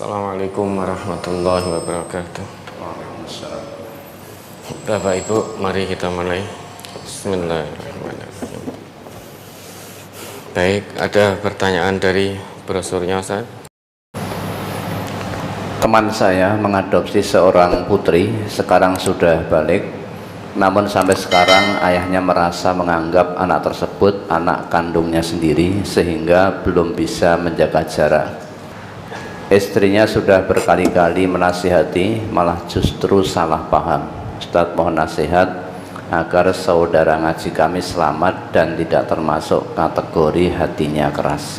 Assalamualaikum warahmatullahi wabarakatuh. Bapak Ibu, mari kita mulai. Bismillahirrahmanirrahim. Baik, ada pertanyaan dari brosurnya, Ustaz? Teman saya mengadopsi seorang putri, sekarang sudah balik. Namun sampai sekarang ayahnya merasa menganggap anak tersebut anak kandungnya sendiri, sehingga belum bisa menjaga jarak. Istrinya sudah berkali-kali menasihati, malah justru salah paham. Ustadz, mohon nasihat agar saudara ngaji kami selamat dan tidak termasuk kategori hatinya keras.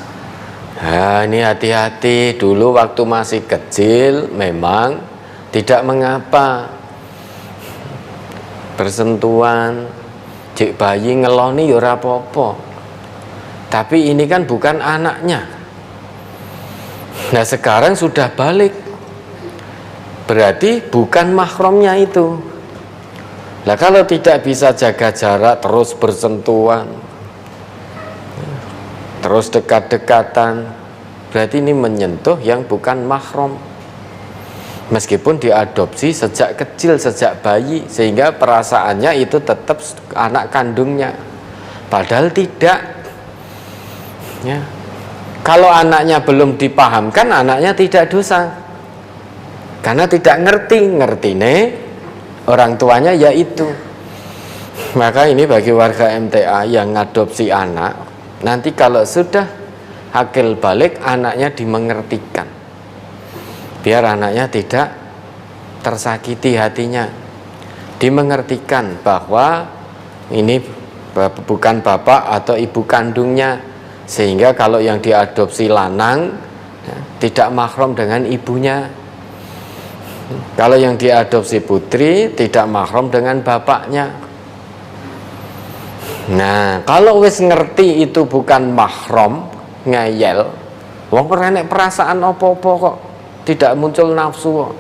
Nah, ini hati-hati. Dulu waktu masih kecil memang tidak mengapa bersentuhan, cek bayi ngeloni ya ora apa-apa. Tapi ini kan bukan anaknya. Nah, sekarang sudah balik, berarti bukan mahramnya itu. Nah, kalau tidak bisa jaga jarak, terus bersentuhan, terus dekat-dekatan, berarti ini menyentuh yang bukan mahram. Meskipun diadopsi sejak kecil, sejak bayi, sehingga perasaannya itu tetap anak kandungnya, padahal tidak. Ya. Kalau anaknya belum dipahamkan, anaknya tidak dosa, karena tidak ngerti orang tuanya yaitu. Maka ini bagi warga MTA yang ngadopsi anak, nanti kalau sudah akil balik, anaknya dimengertikan, biar anaknya tidak tersakiti hatinya, dimengertikan bahwa ini bukan bapak atau ibu kandungnya. Sehingga kalau yang diadopsi lanang ya, tidak mahram dengan ibunya. Kalau yang diadopsi putri tidak mahram dengan bapaknya. Nah, kalau wis ngerti itu bukan mahram, ngeyel, wong ora nek perasaan apa-apa kok, tidak muncul nafsu kok.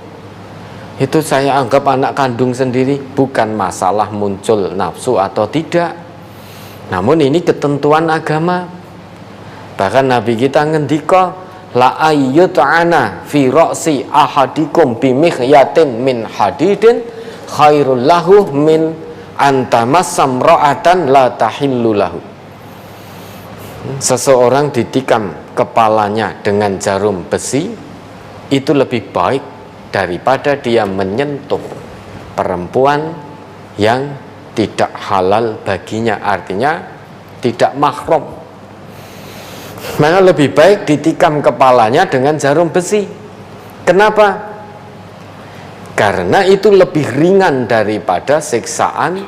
Itu saya anggap anak kandung sendiri, bukan masalah muncul nafsu atau tidak. Namun ini ketentuan agama. Bahkan Nabi kita ngendika, la ayyut'ana fi ra'si ahadikum bimikhyatin min hadidin khairul lahu min antamassam ra'atan la tahillu lahu. Seseorang ditikam kepalanya dengan jarum besi itu lebih baik daripada dia menyentuh perempuan yang tidak halal baginya, artinya tidak mahram. Maka lebih baik ditikam kepalanya dengan jarum besi. Kenapa? Karena itu lebih ringan daripada siksaan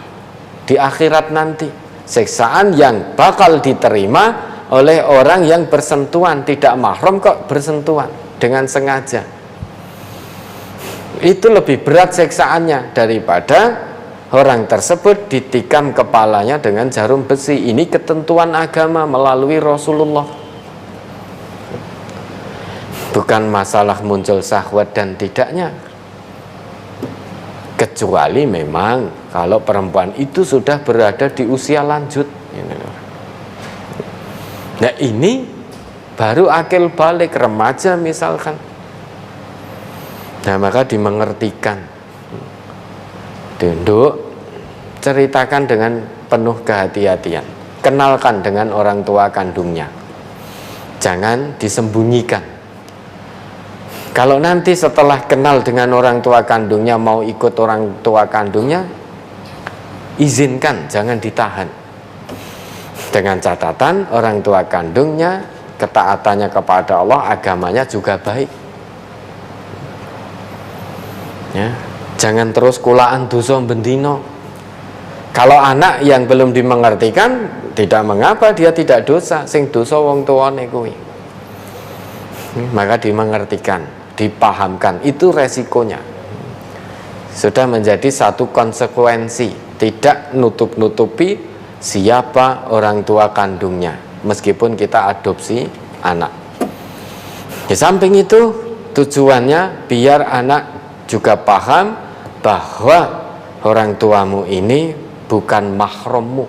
di akhirat nanti. Siksaan yang bakal diterima oleh orang yang bersentuhan, tidak mahram kok bersentuhan dengan sengaja. Itu lebih berat siksaannya daripada orang tersebut ditikam kepalanya dengan jarum besi. Ini ketentuan agama melalui Rasulullah. Bukan masalah muncul syahwat dan tidaknya, kecuali memang kalau perempuan itu sudah berada di usia lanjut. Nah, ini baru akil balik, remaja misalkan. Nah, maka dimengertikan. Duduk, ceritakan dengan penuh kehati-hatian. Kenalkan dengan orang tua kandungnya. Jangan disembunyikan. Kalau nanti setelah kenal dengan orang tua kandungnya mau ikut orang tua kandungnya, izinkan, jangan ditahan. Dengan catatan orang tua kandungnya ketaatannya kepada Allah, agamanya juga baik. Ya, jangan terus kulaan dosa bendino. Kalau anak yang belum dimengertikan, tidak mengapa dia tidak dosa, sing dosa wong tuane kuwi. Maka dimengertikan, dipahamkan, itu resikonya. Sudah menjadi satu konsekuensi, tidak nutup-nutupi siapa orang tua kandungnya, meskipun kita adopsi anak. Di samping itu, tujuannya biar anak juga paham bahwa orang tuamu ini bukan mahrammu,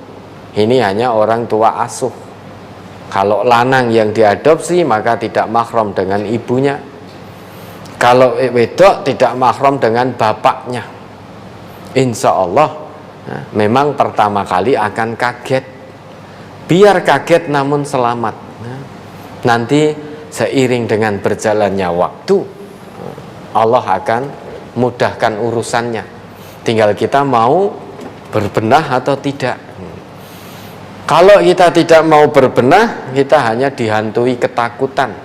ini hanya orang tua asuh. Kalau lanang yang diadopsi maka tidak mahram dengan ibunya. Kalau wedok tidak mahram dengan bapaknya, insya Allah memang pertama kali akan kaget. Biar kaget namun selamat. Nanti seiring dengan berjalannya waktu, Allah akan mudahkan urusannya. Tinggal kita mau berbenah atau tidak. Kalau kita tidak mau berbenah, kita hanya dihantui ketakutan.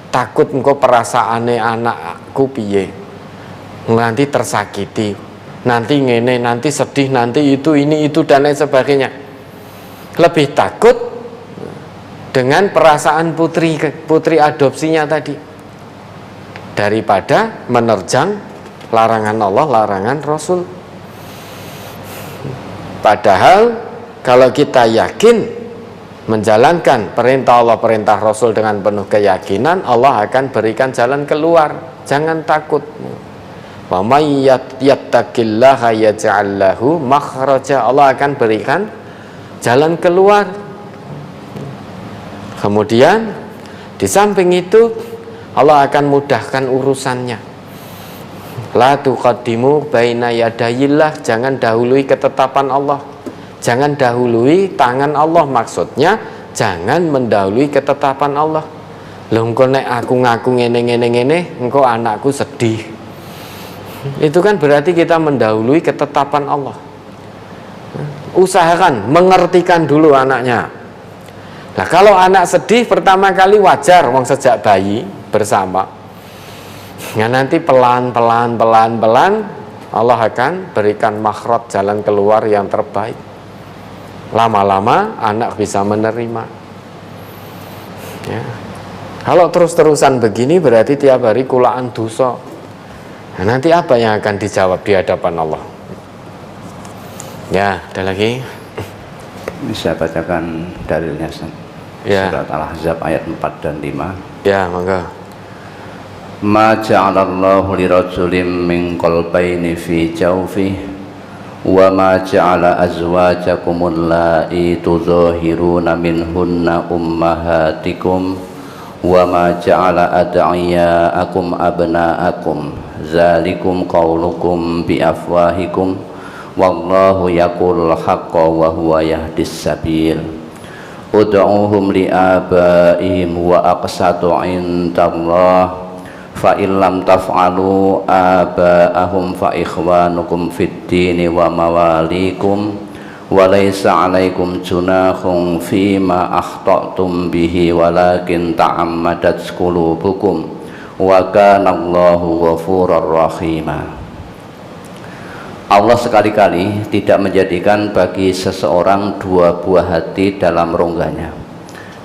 Takut engkau perasaane anakku piye, nanti tersakiti, nanti ngene, nanti sedih, nanti itu, ini, itu, dan lain sebagainya. Lebih takut dengan perasaan putri adopsinya tadi daripada menerjang larangan Allah, larangan Rasul. Padahal kalau kita yakin menjalankan perintah Allah, perintah Rasul dengan penuh keyakinan, Allah akan berikan jalan keluar. Jangan takut. Wa may yattaqillaha yaj'al lahu makhraja. Allah akan berikan jalan keluar. Kemudian di samping itu Allah akan mudahkan urusannya. La tuqaddimu baina yadayillah. Jangan dahului ketetapan Allah. Jangan dahului tangan Allah, maksudnya jangan mendahului ketetapan Allah. Lho engko nek aku ngaku ngene, engko anakku sedih. Itu kan berarti kita mendahului ketetapan Allah. Usahakan mengertikan dulu anaknya. Nah, kalau anak sedih pertama kali wajar, wong sejak bayi bersama. Nah, nanti pelan Allah akan berikan makhraj, jalan keluar yang terbaik. Lama-lama anak bisa menerima. Ya. Kalau terus-terusan begini berarti tiap hari kulaan dosa. Nah, nanti apa yang akan dijawab di hadapan Allah? Ya, ada lagi. Bisa bacakan dalilnya, Ya. Surat Al-Ahzab ayat 4 dan 5. Ya, monggo. Ma ja'alallahu lirajulin min qalbayni fi jawfihi wa ma ja'ala azwajakumul la'i tuzahiruna minhunna ummahatikum wa ma ja'ala ad'iyaakum abna'akum zalikum qawlukum bi afwahikum wallahu yaqulul haqqa wa huwa yahdis sabil ud'uuhum li abaihim wa aqsatu 'indallah fa illam taf'alu aba'ahum fa ikhwanukum fid dini wa mawalikum wa laysa 'alaikum junahun fima akhta'tum bihi walakin ta'ammadat qulubukum wa kana Allahu ghafurur rahima. Allah sekali-kali tidak menjadikan bagi seseorang dua buah hati dalam rongganya,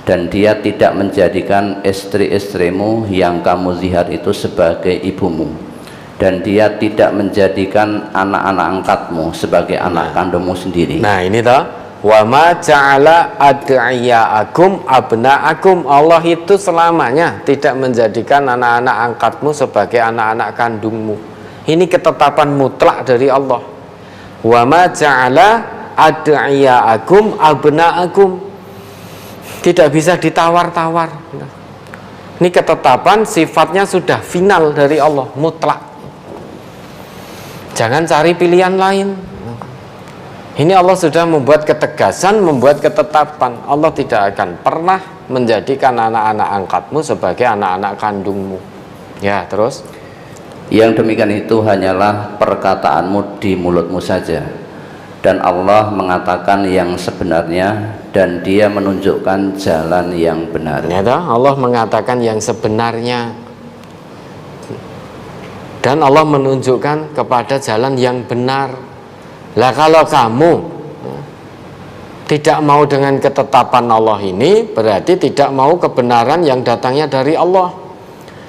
dan dia tidak menjadikan istri-istrimu yang kamu zihar itu sebagai ibumu, dan dia tidak menjadikan anak-anak angkatmu sebagai anak kandungmu sendiri. Nah ini toh, wa ma ja'ala ad'iyaakum abna'akum. Allah itu selamanya tidak menjadikan anak-anak angkatmu sebagai anak-anak kandungmu. Ini ketetapan mutlak dari Allah. Wa ma ja'ala ad'iyaakum abna'akum. Tidak bisa ditawar-tawar. Ini ketetapan sifatnya sudah final dari Allah, mutlak. Jangan cari pilihan lain. Ini Allah sudah membuat ketegasan, membuat ketetapan. Allah tidak akan pernah menjadikan anak-anak angkatmu sebagai anak-anak kandungmu. Ya, terus? Yang demikian itu hanyalah perkataanmu di mulutmu saja, dan Allah mengatakan yang sebenarnya, dan dia menunjukkan jalan yang benar. Ternyata Allah mengatakan yang sebenarnya, dan Allah menunjukkan kepada jalan yang benar. Lah kalau kamu tidak mau dengan ketetapan Allah ini, berarti tidak mau kebenaran yang datangnya dari Allah.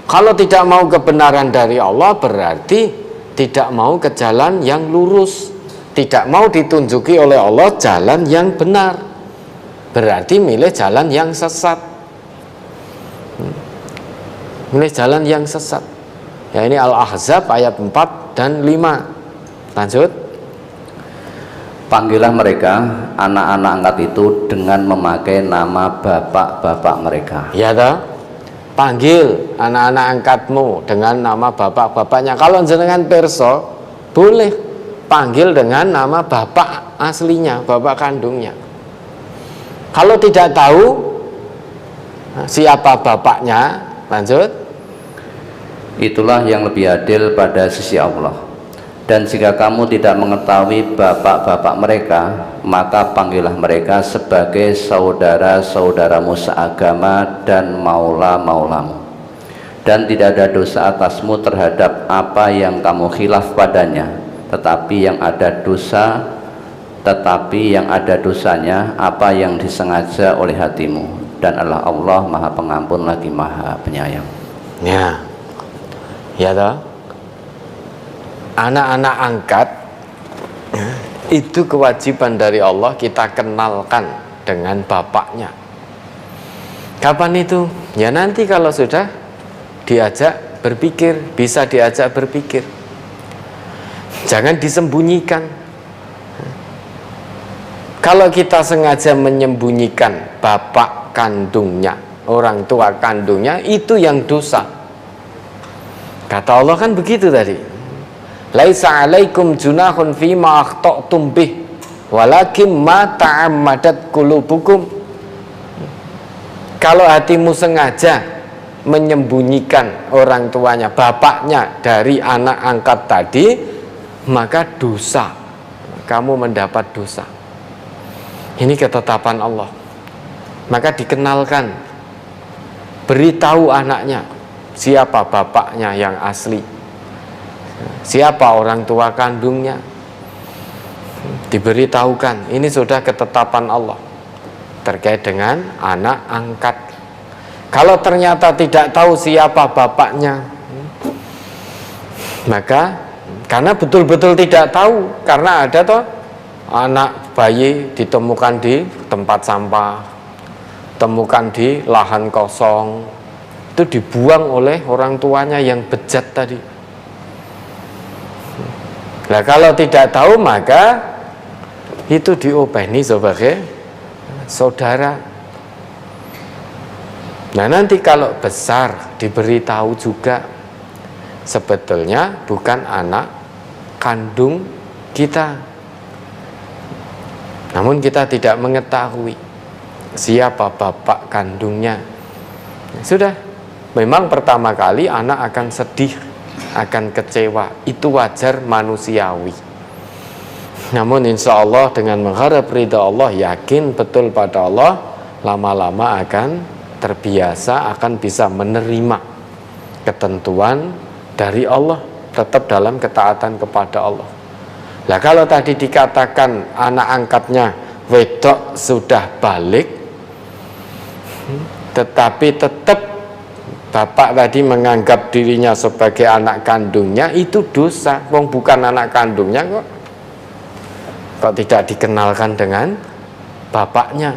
Kalau tidak mau kebenaran dari Allah, berarti tidak mau ke jalan yang lurus, tidak mau ditunjuki oleh Allah jalan yang benar, berarti milih jalan yang sesat. Milih jalan yang sesat. Ya, ini Al-Ahzab ayat 4 dan 5. Lanjut. Panggillah mereka anak-anak angkat itu dengan memakai nama bapak-bapak mereka. Ya toh? panggil anak-anak angkatmu dengan nama bapak-bapaknya. Kalau jenengan perso, boleh panggil dengan nama bapak aslinya, bapak kandungnya. Kalau tidak tahu siapa bapaknya, lanjut. Itulah yang lebih adil pada sisi Allah. Dan jika kamu tidak mengetahui bapak-bapak mereka, maka panggillah mereka sebagai saudara-saudaramu seagama dan maula-maulamu. Dan tidak ada dosa atasmu terhadap apa yang kamu khilaf padanya, tetapi yang ada dosanya apa yang disengaja oleh hatimu. Dan Allah Maha Pengampun lagi Maha Penyayang. Ya toh, anak-anak angkat itu kewajiban dari Allah kita kenalkan dengan bapaknya. Kapan itu? Ya nanti kalau sudah diajak berpikir, bisa diajak berpikir. Jangan disembunyikan. Kalau kita sengaja menyembunyikan bapak kandungnya, orang tua kandungnya, itu yang dosa. Kata Allah kan begitu tadi. Laisa 'alaikum junahun fima akhta'tum bih walakin ma ta'ammadat qulubukum. Kalau hatimu sengaja menyembunyikan orang tuanya, bapaknya dari anak angkat tadi, maka dosa. Kamu mendapat dosa. Ini ketetapan Allah. Maka dikenalkan, beritahu anaknya siapa bapaknya yang asli, siapa orang tua kandungnya, diberitahukan. Ini sudah ketetapan Allah terkait dengan anak angkat. Kalau ternyata tidak tahu siapa bapaknya, maka karena betul-betul tidak tahu, karena ada toh anak bayi ditemukan di tempat sampah, temukan di lahan kosong, itu dibuang oleh orang tuanya yang bejat tadi. Nah kalau tidak tahu maka itu diopeni sebagai saudara. Nah nanti kalau besar diberitahu juga sebetulnya bukan anak kandung kita, namun kita tidak mengetahui siapa bapak kandungnya. Sudah, memang pertama kali anak akan sedih, akan kecewa, itu wajar manusiawi. Namun insya Allah dengan mengharap ridha Allah, yakin betul pada Allah, lama-lama akan terbiasa, akan bisa menerima ketentuan dari Allah, tetap dalam ketaatan kepada Allah. Nah kalau tadi dikatakan anak angkatnya wedok sudah balik, tetapi tetap bapak tadi menganggap dirinya sebagai anak kandungnya, itu dosa. Wong bukan anak kandungnya kok tidak dikenalkan dengan bapaknya.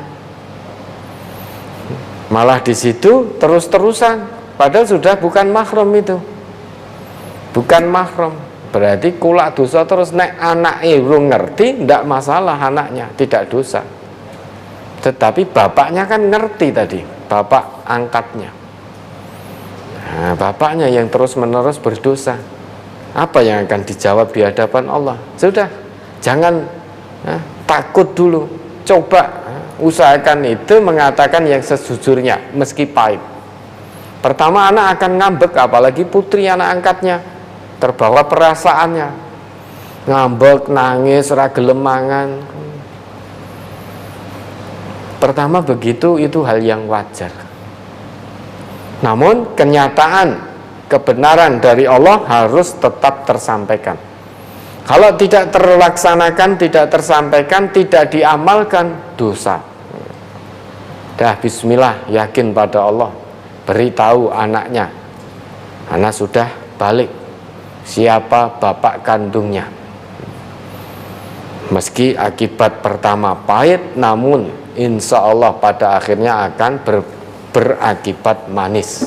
Malah di situ terus-terusan, padahal sudah bukan mahram itu. Bukan mahram. Berarti kulak dosa terus. Nek anaknya belum ngerti, tidak masalah anaknya, tidak dosa. Tetapi bapaknya kan ngerti tadi, bapak angkatnya. Nah, bapaknya yang terus-menerus berdosa, apa yang akan dijawab di hadapan Allah? Sudah, jangan takut dulu, coba usahakan itu mengatakan yang sejujurnya meski pahit. Pertama anak akan ngambek, apalagi putri anak angkatnya, terbawa perasaannya, ngambek, nangis, gelem mangan. Pertama begitu, itu hal yang wajar. Namun kenyataan kebenaran dari Allah harus tetap tersampaikan. Kalau tidak terlaksanakan, tidak tersampaikan, tidak diamalkan, dosa. Dah bismillah, yakin pada Allah, beritahu anaknya, anak sudah balik, siapa bapak kandungnya. Meski akibat pertama pahit, namun insya Allah pada akhirnya akan berakibat manis.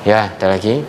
Ya, ada lagi.